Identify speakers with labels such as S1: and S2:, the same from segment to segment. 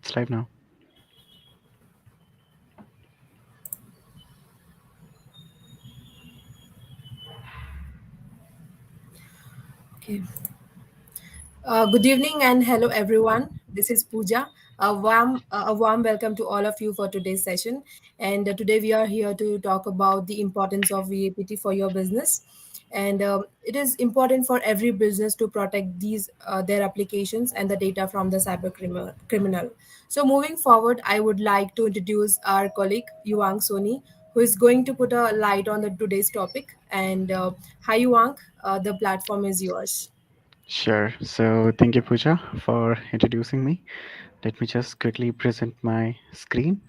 S1: it's live now.
S2: Okay. Good evening and hello everyone. This is Pooja. A warm welcome to all of you for today's session. And today we are here to talk about the importance of VAPT for your business. And it is important for every business to protect these their applications and the data from the criminal. So moving forward, I would like to introduce our colleague Yuvank Soni, who is going to put a light on the today's topic. And hi Yuvank, the platform is yours.
S1: Sure. So thank you, Pooja, for introducing me. Let me just quickly present my screen.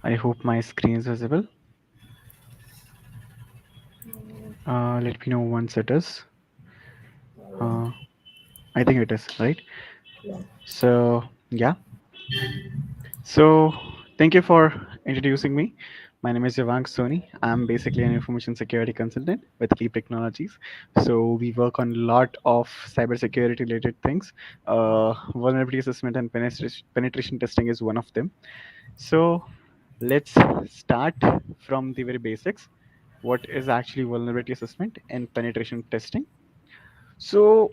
S1: I hope my screen is visible. Let me know once it is. Uh, I think it is, right?
S2: Yeah.
S1: So, yeah. So, thank you for introducing me. My name is Yuvank Soni. I'm basically an information security consultant with KLEAP Technologies. So, we work on a lot of cybersecurity related things. Vulnerability assessment and penetration testing is one of them. So, let's start from the very basics. What is actually vulnerability assessment and penetration testing? So,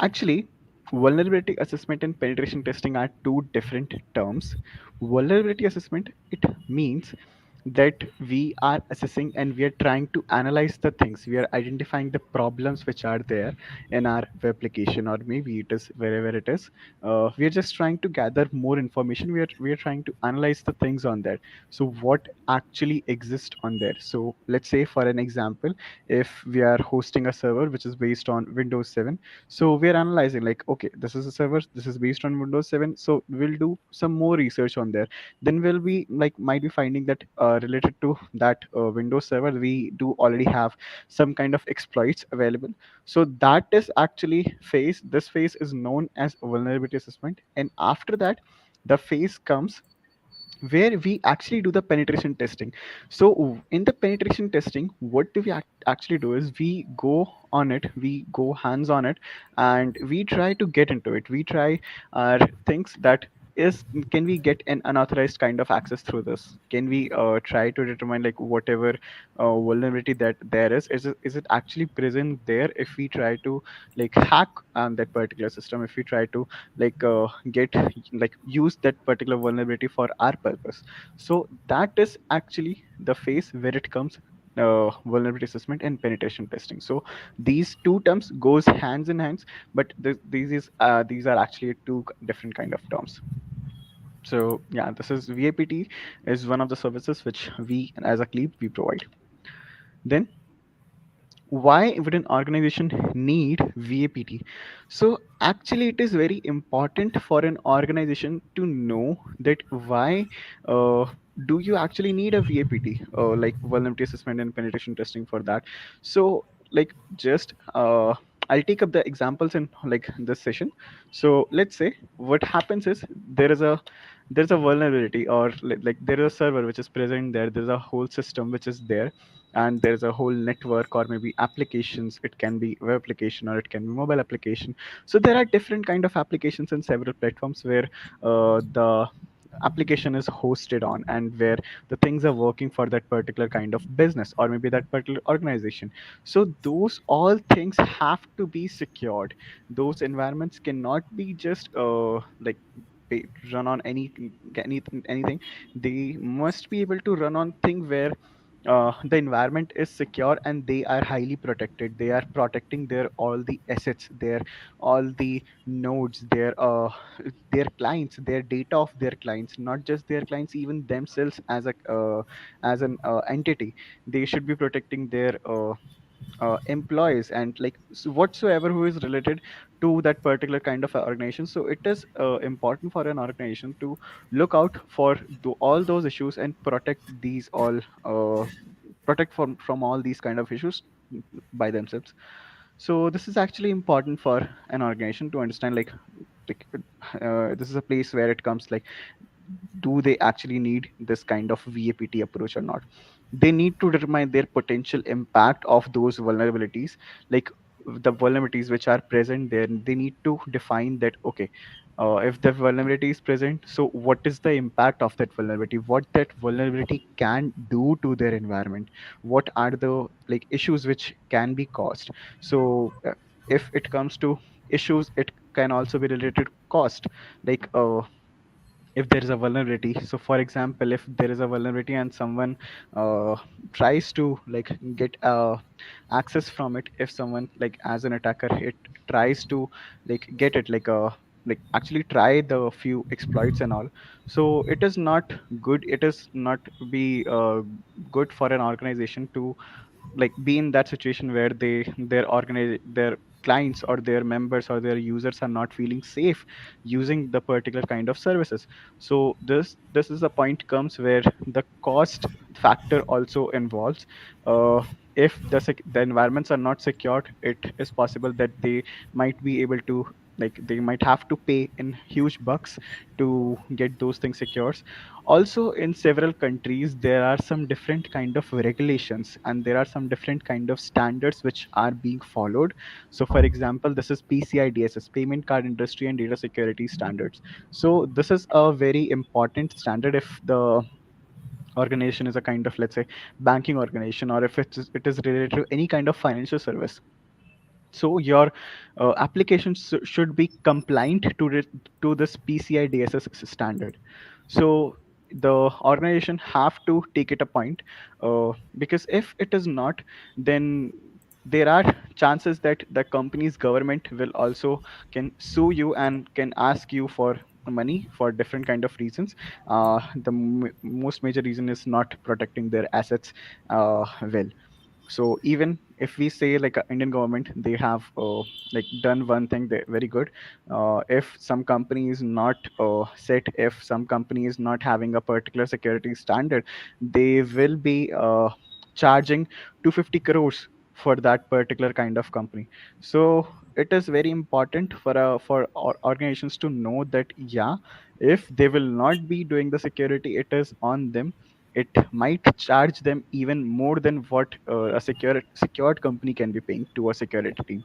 S1: actually, vulnerability assessment and penetration testing are two different terms. Vulnerability assessment, it means that we are assessing and we are trying to analyze the things. We are identifying the problems which are there in our application, or maybe it is wherever it is. We are just trying to gather more information. We are trying to analyze the things on there. So what actually exists on there? So let's say for an example, if we are hosting a server which is based on Windows 7, so we're analyzing like, okay, this is a server, this is based on Windows 7, so we'll do some more research on there. Then we'll be like, might be finding that related to that Windows server, we do already have some kind of exploits available. So that is actually phase. This phase is known as vulnerability assessment, and after that the phase comes where we actually do the penetration testing. So in the penetration testing, what do we actually do is we go on it, we go hands on it, and we try to get into it. We try our things that is, can we get an unauthorized kind of access through this? Can we try to determine like whatever vulnerability that there is it actually present there? If we try to like hack that particular system, if we try to like get like use that particular vulnerability for our purpose. So that is actually the phase where it comes vulnerability assessment and penetration testing. So these two terms goes hands in hands, but these are actually two different kind of terms. So yeah, this is VAPT is one of the services which we as a KLEAP we provide. Then why would an organization need VAPT? So actually it is very important for an organization to know that why do you actually need a VAPT, like vulnerability assessment and penetration testing for that. So like just I'll take up the examples in like this session. So let's say what happens is there's a vulnerability, or like there is a server which is present there, there's a whole system which is there, and there's a whole network or maybe applications. It can be web application or it can be mobile application. So there are different kind of applications and several platforms where the application is hosted on, and where the things are working for that particular kind of business or maybe that particular organization. So those all things have to be secured. Those environments cannot be just like run on anything. They must be able to run on thing where the environment is secure and they are highly protected. They are protecting their all the assets, their all the nodes, their clients, their data of their clients, not just their clients, even themselves as a as an entity. They should be protecting their employees and like whatsoever who is related to that particular kind of a organization. So it is important for an organization to look out for all those issues and protect these all protect from all these kind of issues by themselves. So this is actually important for an organization to understand like this is a place where it comes like, do they actually need this kind of VAPT approach or not? They need to determine their potential impact of those vulnerabilities. Like the vulnerabilities which are present there, they need to define that, okay, if the vulnerability is present, so what is the impact of that vulnerability, what that vulnerability can do to their environment, what are the like issues which can be caused. So if it comes to issues, it can also be related to cost. Like if there is a vulnerability, so for example, if there is a vulnerability and someone uh, tries to like get access from it, if someone like as an attacker, it tries to like get it like actually try the few exploits and all, so it is not good, it is not be good for an organization to like be in that situation where their clients or their members or their users are not feeling safe using the particular kind of services. So this is a point comes where the cost factor also involves. If the environments are not secured, it is possible that they might be able to like they might have to pay in huge bucks to get those things secured. Also in several countries there are some different kind of regulations and there are some different kind of standards which are being followed. So for example, this is PCI DSS, payment card industry and data security standards. So this is a very important standard if the organization is a kind of, let's say, banking organization, or if it is related to any kind of financial service. So your applications should be compliant to this PCI DSS standard. So the organization have to take it a point, because if it is not, then there are chances that the company's government will also can sue you and can ask you for money for different kind of reasons. The most major reason is not protecting their assets well. So even if we say like a Indian government, they have like done one thing very good. If some company is not set, if some company is not having a particular security standard, they will be charging 250 crores for that particular kind of company. So it is very important for organizations to know that, yeah, if they will not be doing the security, it is on them. It might charge them even more than what a secured company can be paying to a security team.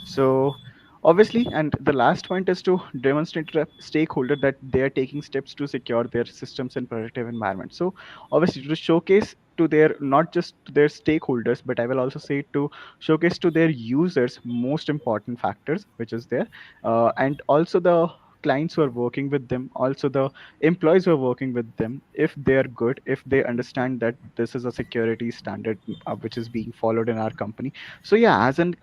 S1: So obviously, and the last point is to demonstrate to the stakeholder that they are taking steps to secure their systems and productive environment. So obviously to showcase to their, not just to their stakeholders, but I will also say to showcase to their users most important factors which is there, and also the clients who are working with them, also the employees who are working with them, if they are good, if they understand that this is a security standard which is being followed in our company. So yeah, as an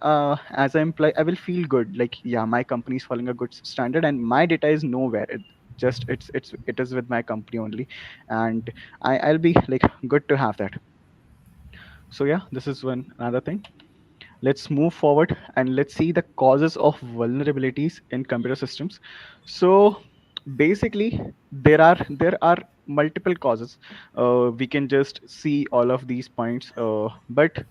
S1: employee, I will feel good, like, yeah, my company is following a good standard and my data is nowhere, it is with my company only. And I'll be like good to have that. So yeah, this is one another thing. Let's move forward and let's see the causes of vulnerabilities in computer systems. So basically, there are multiple causes. We can just see all of these points, but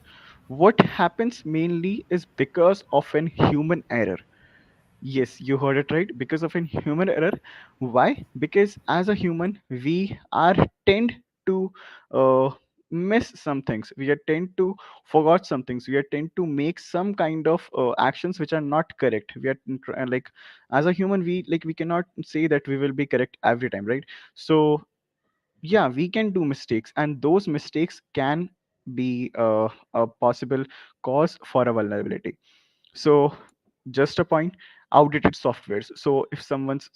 S1: what happens mainly is because of an human error. Yes, you heard it right. Because of a human error. Why? Because as a human, we are tend to uh, miss some things. We are tend to forgot some things. We are tend to make some kind of actions which are not correct. We are like, as a human, we cannot say that we will be correct every time, right? So yeah, we can do mistakes, and those mistakes can be a possible cause for a vulnerability. So just a point, outdated softwares. So if someone's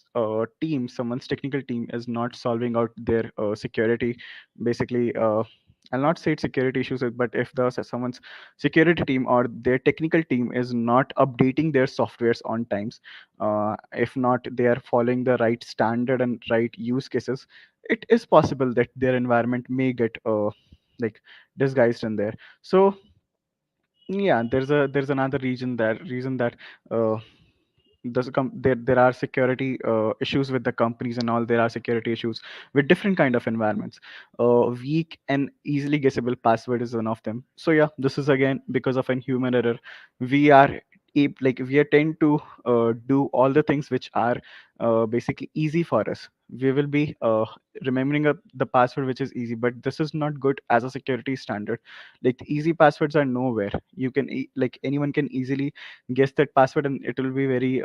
S1: technical team is not solving out their security, basically, I'll not say it's security issues, but if someone's security team or their technical team is not updating their softwares on times, if not they are following the right standard and right use cases, it is possible that their environment may get like disguised in there. So yeah, there's another reason that uh, there are security issues with the companies and all. There are security issues with different kind of environments. Weak and easily guessable password is one of them. So yeah, this is again because of a human error. We are like we are tend to do all the things which are basically easy for us. We will be remembering the password which is easy, but this is not good as a security standard. Like the easy passwords are nowhere. You can like anyone can easily guess that password, and it will be very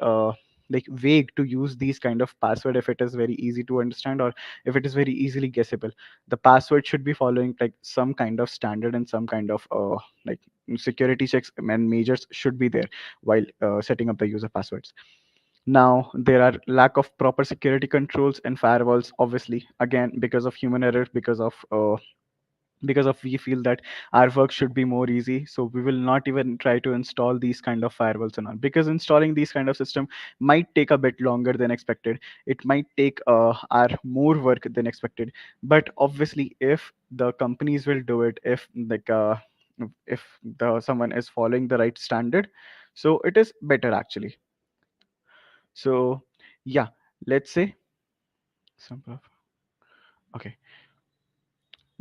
S1: like vague to use these kind of password if it is very easy to understand, or if it is very easily guessable. The password should be following like some kind of standard, and some kind of like security checks and measures should be there while setting up the user passwords. Now there are lack of proper security controls and firewalls, obviously, again because of human error, because of we feel that our work should be more easy, so we will not even try to install these kind of firewalls and all, because installing these kind of system might take a bit longer than expected. It might take our more work than expected. But obviously if the companies will do it, if the someone is following the right standard, so it is better actually. So yeah, let's say some okay.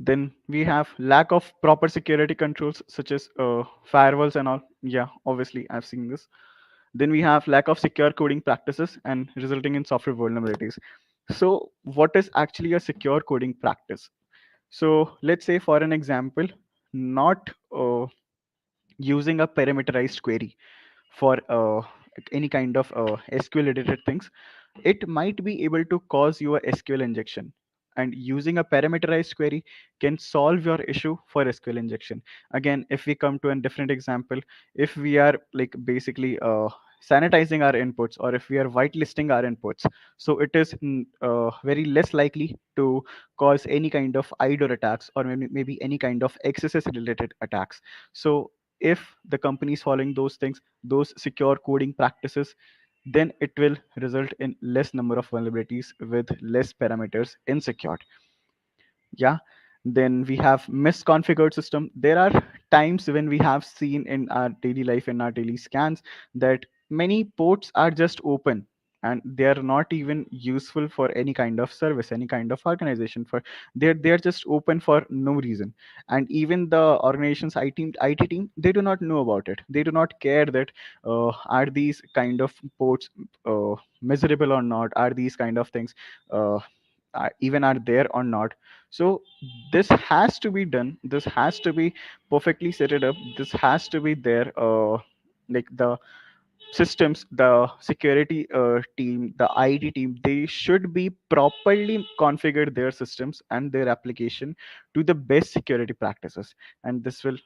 S1: Then we have lack of proper security controls such as firewalls and all. Yeah, obviously I've seen this. Then we have lack of secure coding practices and resulting in software vulnerabilities. So what is actually a secure coding practice? So let's say for an example, not using a parameterized query for any kind of SQL related things, it might be able to cause you a SQL injection. And using a parameterized query can solve your issue for SQL injection. Again, if we come to a different example, if we are like basically sanitizing our inputs, or if we are whitelisting our inputs, so it is very less likely to cause any kind of IDOR attacks, or maybe any kind of XSS related attacks. So if the company is following those things, those secure coding practices, then it will result in less number of vulnerabilities with less parameters insecure. Yeah. Then we have misconfigured system. There are times when we have seen in our daily life, in our daily scans, that many ports are just open, and they are not even useful for any kind of service, any kind of organization. For they're just open for no reason. And even the organization's IT team, they do not know about it. They do not care that are these kind of ports miserable or not, are these kind of things even are there or not. So this has to be done, this has to be perfectly set it up, this has to be there. Like the systems, the security team, the IT team, they should be properly configured their systems and their application to the best security practices. And this will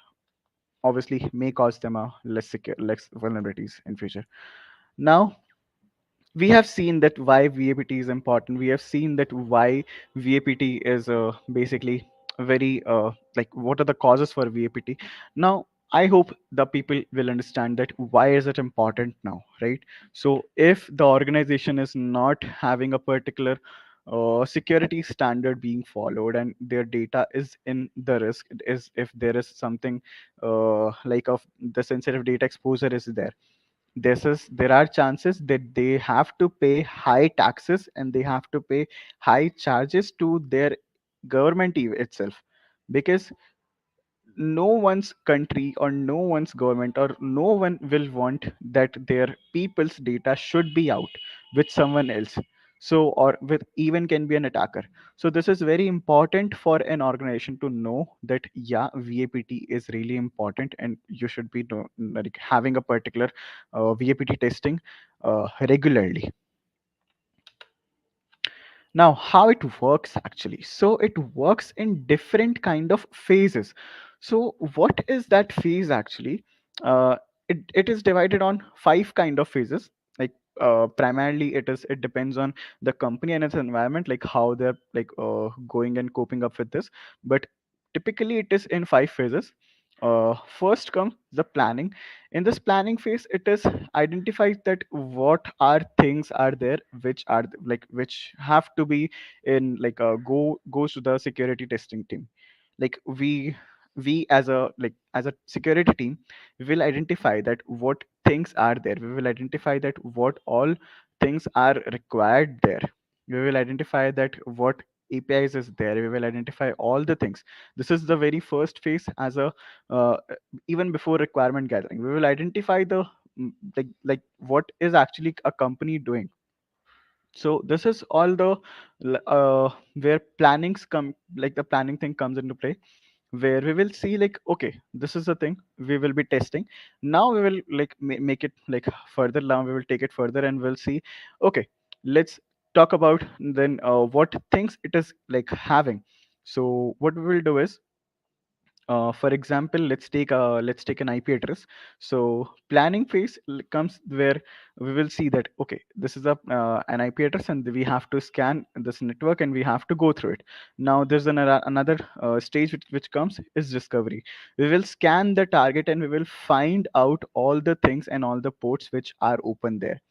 S1: obviously may cause them a less vulnerabilities in future. Now we have seen that why VAPT is important. We have seen that why VAPT is basically very like what are the causes for VAPT. Now, I hope the people will understand that why is it important now, right? So, if the organization is not having a particular security standard being followed, and their data is in the risk, is if there is something like of the sensitive data exposure is there, there are chances that they have to pay high taxes, and they have to pay high charges to their government itself. Because no one's country, or no one's government, or no one will want that their people's data should be out with someone else, so or with even can be an attacker. So this is very important for an organization to know that yeah, VAPT is really important, and you should be like having a particular VAPT testing regularly. Now how it works actually, so it works in different kind of phases. So what is that phase actually? uh, it is divided on five kind of phases. Like primarily it depends on the company and its environment, like how they're like going and coping up with this. But typically it is in five phases. First comes the planning. In this planning phase, it is identifies that what are things are there which are like which have to be in like goes to the security testing team. Like we as a as a security team, we will identify that what things are there, we will identify that what all things are required there, we will identify that what APIs is there, we will identify all the things. This is the very first phase. As a uh, even before requirement gathering, we will identify the like what is actually a company doing. So this is all the where plannings come, like the planning thing comes into play, where we will see like, okay, this is the thing we will be testing. Now we will like make it like further. Now we will take it further and we'll see, okay, let's talk about then what things it is like having. So what we will do is, for example, let's take an IP address. So planning phase comes where we will see that, okay, this is a an IP address and we have to scan this network and we have to go through it. Now there's another stage which comes is discovery. We will scan the target and we will find out all the things and all the ports which are open there.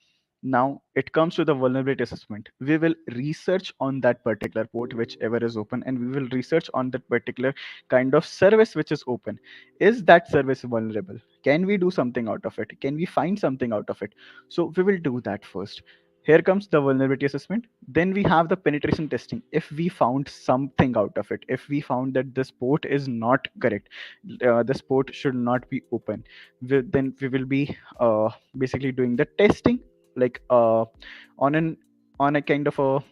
S1: Now it comes to the vulnerability assessment. We will research on that particular port, whichever is open, and we will research on that particular kind of service which is open. Is that service vulnerable? Can we do something out of it? Can we find something out of it? So we will do that first. Here comes the vulnerability assessment. Then we have the penetration testing. If we found something out of it, if we found that this port is not correct, this port should not be open, then we will be basically doing the testing, like on an on a kind of a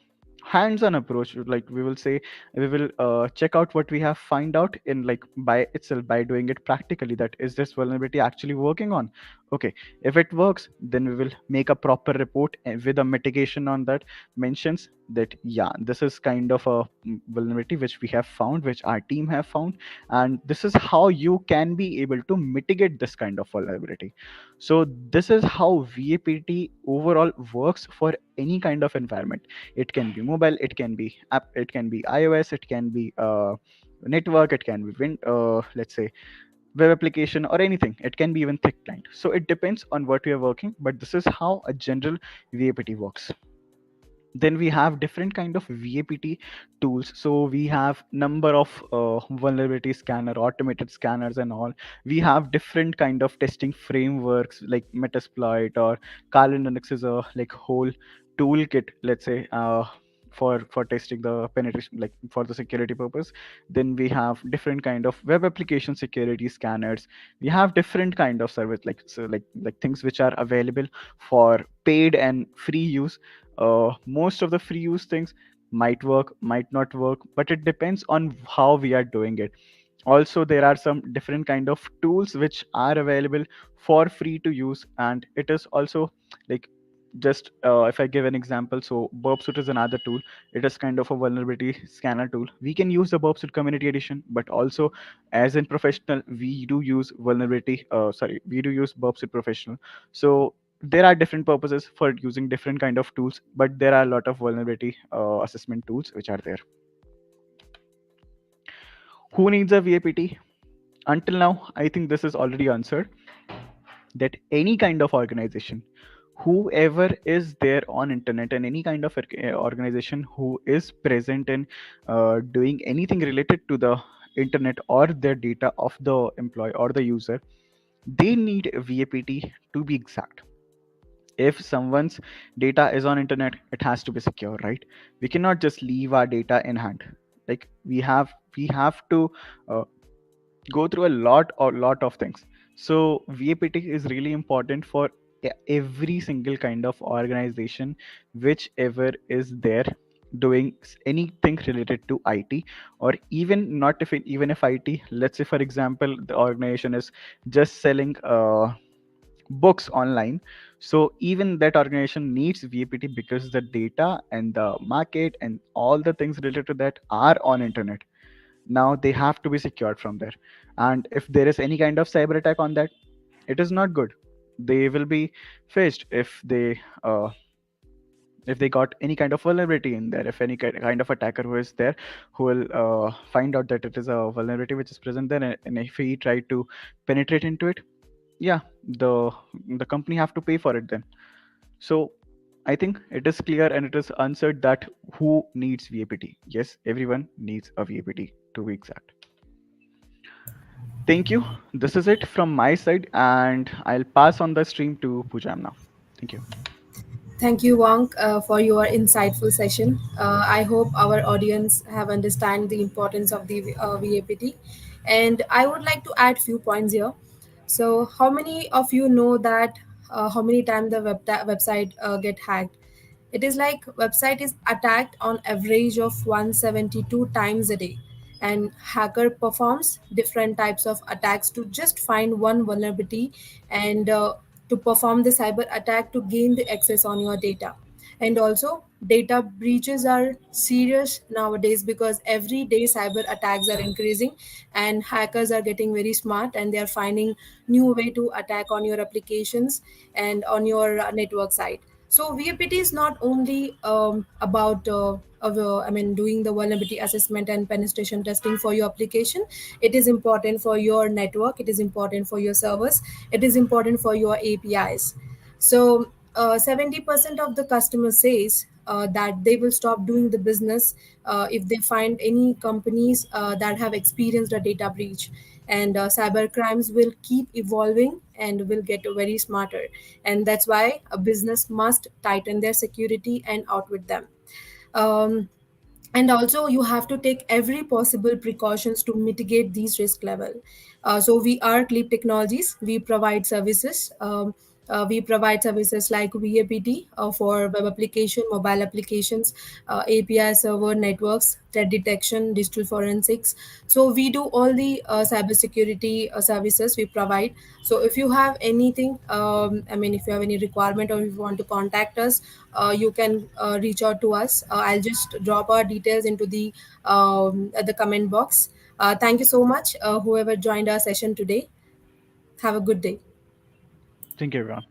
S1: hands-on approach. Like we will say, we will check out what we have find out in like by itself, by doing it practically, that is this vulnerability actually working on. Okay, if it works, then we will make a proper report with a mitigation on that, mentions that yeah, this is kind of a vulnerability which we have found, which our team have found, and this is how you can be able to mitigate this kind of vulnerability. So this is how VAPT overall works for any kind of environment. It can be mobile, it can be app, it can be iOS, it can be network, it can be let's say web application or anything. It can be even thick client. So it depends on what we are working, but this is how a general VAPT works. Then we have different kind of VAPT tools. So we have number of vulnerability scanner, automated scanners and all. We have different kind of testing frameworks like Metasploit or Linux is a like whole toolkit, let's say, for testing the penetration, like for the security purpose. Then we have different kind of web application security scanners. We have different kind of service, like so like things which are available for paid and free use. Most of the free use things might work, might not work, but it depends on how we are doing it. Also there are some different kind of tools which are available for free to use, and it is also like, just if I give an example, so burpsuit is another tool. It is kind of a vulnerability scanner tool. We can use the burpsuit community edition, but also as in professional we do use we do use burpsuit professional. So there are different purposes for using different kind of tools, but there are a lot of vulnerability assessment tools which are there. Who needs a VAPT? Until now, I think this is already answered, that any kind of organization, whoever is there on internet, and any kind of organization who is present in doing anything related to the internet or their data of the employee or the user, they need a VAPT to be exact. If someone's data is on internet, it has to be secure, right? We cannot just leave our data in hand. Like we have to uh, go through a lot of things. So VAPT is really important for every single kind of organization whichever is there doing anything related to IT, or even not, if even if IT, let's say for example the organization is just selling books online. So even that organization needs VAPT because the data and the market and all the things related to that are on internet. Now they have to be secured from there, and if there is any kind of cyber attack on that, it is not good. They will be faced if they got any kind of vulnerability in there, if any kind of attacker who is there, who will find out that it is a vulnerability which is present there, and if he try to penetrate into it, yeah, the the company have to pay for it then. So I think it is clear and it is answered that who needs VAPT. Yes, everyone needs a VAPT, to be exact. Thank you. This is it from my side, and I'll pass on the stream to Pooja now. Thank you.
S2: Thank you, Wang, for your insightful session. I hope our audience have understand the importance of the VAPT, and I would like to add few points here. So, how many of you know that how many times the website get hacked. It is like website is attacked on average of 172 times a day, and hacker performs different types of attacks to just find one vulnerability and to perform the cyber attack to gain the access on your data. And also data breaches are serious nowadays because every day cyber attacks are increasing, and hackers are getting very smart and they are finding new way to attack on your applications and on your network side. So VAPT is not only about doing the vulnerability assessment and penetration testing for your application. It is important for your network. It is important for your servers. It is important for your APIs. So 70% of the customer says that they will stop doing the business if they find any companies that have experienced a data breach. And cyber crimes will keep evolving and will get very smarter, and that's why a business must tighten their security and outwit them. um, and also you have to take every possible precautions to mitigate these risk level. So we are KLEAP Technologies. We provide services. We provide services like VAPT for web application, mobile applications, API server networks, threat detection, digital forensics. So we do all the cybersecurity services we provide. So if you have anything, if you have any requirement or if you want to contact us, you can reach out to us. I'll just drop our details into the comment box. Thank you so much, whoever joined our session today. Have a good day.
S1: Thank you, everyone.